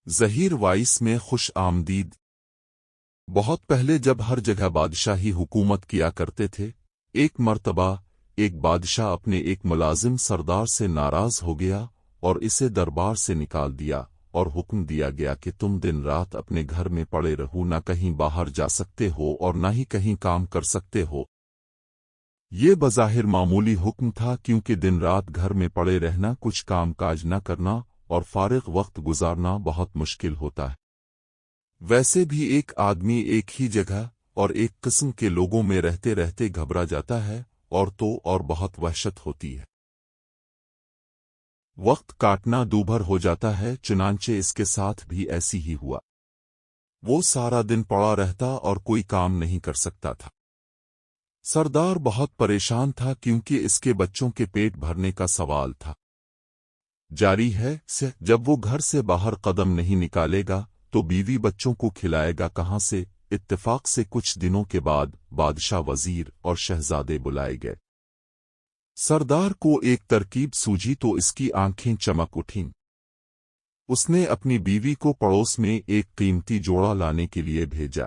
Zaheer voice میں خوش آمدید۔ بہت پہلے جب ہر جگہ بادشاہی حکومت کیا کرتے تھے، ایک مرتبہ ایک بادشاہ اپنے ایک ملازم سردار سے ناراض ہو گیا اور اسے دربار سے نکال دیا اور حکم دیا گیا کہ تم دن رات اپنے گھر میں پڑے رہو، نہ کہیں باہر جا سکتے ہو اور نہ ہی کہیں کام کر سکتے ہو۔ یہ بظاہر معمولی حکم تھا، کیونکہ دن رات گھر میں پڑے رہنا، کچھ کام کاج نہ کرنا اور فارغ وقت گزارنا بہت مشکل ہوتا ہے۔ ویسے بھی ایک آدمی ایک ہی جگہ اور ایک قسم کے لوگوں میں رہتے رہتے گھبرا جاتا ہے اور بہت وحشت ہوتی ہے۔ وقت کاٹنا دوبھر ہو جاتا ہے، چنانچہ اس کے ساتھ بھی ایسی ہی ہوا۔ وہ سارا دن پڑا رہتا اور کوئی کام نہیں کر سکتا تھا۔ سردار بہت پریشان تھا، کیونکہ اس کے بچوں کے پیٹ بھرنے کا سوال تھا۔ جاری ہے جب وہ گھر سے باہر قدم نہیں نکالے گا تو بیوی بچوں کو کھلائے گا کہاں سے؟ اتفاق سے کچھ دنوں کے بعد بادشاہ، وزیر اور شہزادے بلائے گئے۔ سردار کو ایک ترکیب سوجھی تو اس کی آنکھیں چمک اٹھیں۔ اس نے اپنی بیوی کو پڑوس میں ایک قیمتی جوڑا لانے کے لیے بھیجا۔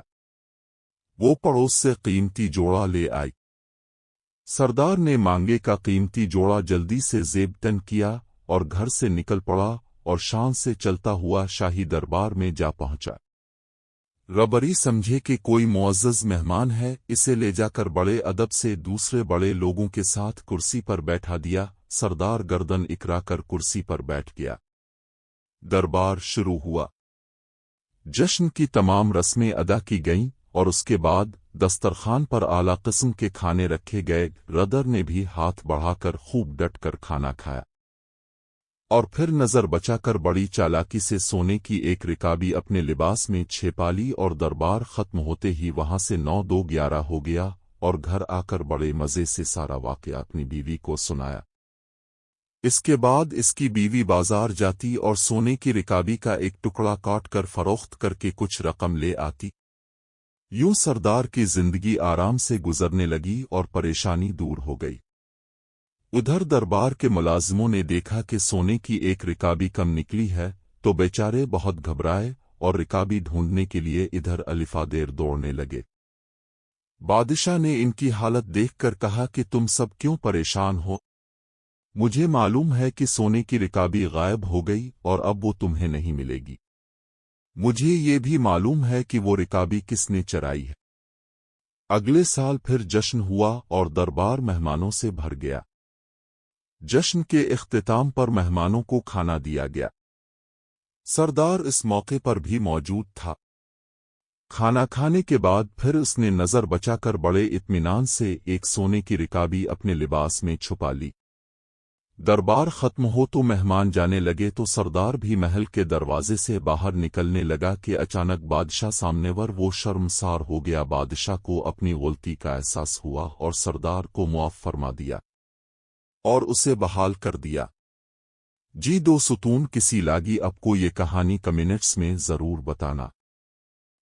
وہ پڑوس سے قیمتی جوڑا لے آئی۔ سردار نے مانگے کا قیمتی جوڑا جلدی سے زیب تن کیا اور گھر سے نکل پڑا اور شان سے چلتا ہوا شاہی دربار میں جا پہنچا۔ ربری سمجھے کہ کوئی معزز مہمان ہے، اسے لے جا کر بڑے ادب سے دوسرے بڑے لوگوں کے ساتھ کرسی پر بیٹھا دیا۔ سردار گردن اکرا کر کرسی پر بیٹھ گیا۔ دربار شروع ہوا۔ جشن کی تمام رسمیں ادا کی گئیں اور اس کے بعد دسترخوان پر اعلیٰ قسم کے کھانے رکھے گئے۔ ردر نے بھی ہاتھ بڑھا کر خوب ڈٹ کر کھانا کھایا اور پھر نظر بچا کر بڑی چالاکی سے سونے کی ایک رکابی اپنے لباس میں چھپا لی اور دربار ختم ہوتے ہی وہاں سے 9-2-11 ہو گیا اور گھر آ کر بڑے مزے سے سارا واقعہ اپنی بیوی کو سنایا۔ اس کے بعد اس کی بیوی بازار جاتی اور سونے کی رکابی کا ایک ٹکڑا کاٹ کر فروخت کر کے کچھ رقم لے آتی۔ یوں سردار کی زندگی آرام سے گزرنے لگی اور پریشانی دور ہو گئی۔ ادھر دربار کے ملازموں نے دیکھا کہ سونے کی ایک رکابی کم نکلی ہے تو بیچارے بہت گھبرائے اور رکابی ڈھونڈنے کے لیے ادھر الفادیر دوڑنے لگے۔ بادشاہ نے ان کی حالت دیکھ کر کہا کہ تم سب کیوں پریشان ہو؟ مجھے معلوم ہے کہ سونے کی رکابی غائب ہو گئی اور اب وہ تمہیں نہیں ملے گی۔ مجھے یہ بھی معلوم ہے کہ وہ رکابی کس نے چرائی ہے۔ اگلے سال پھر جشن ہوا اور دربار مہمانوں سے بھر گیا۔ جشن کے اختتام پر مہمانوں کو کھانا دیا گیا۔ سردار اس موقع پر بھی موجود تھا۔ کھانا کھانے کے بعد پھر اس نے نظر بچا کر بڑے اطمینان سے ایک سونے کی رکابی اپنے لباس میں چھپا لی۔ دربار ختم ہو تو مہمان جانے لگے تو سردار بھی محل کے دروازے سے باہر نکلنے لگا کہ اچانک بادشاہ سامنے وہ شرمسار ہو گیا۔ بادشاہ کو اپنی غلطی کا احساس ہوا اور سردار کو معاف فرما دیا اور اسے بحال کر دیا۔ جی 2 ستون کسی لاگی آپ کو یہ کہانی کمنٹس میں ضرور بتانا۔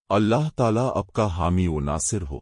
اللہ تعالیٰ آپ کا حامی و ناصر ہو۔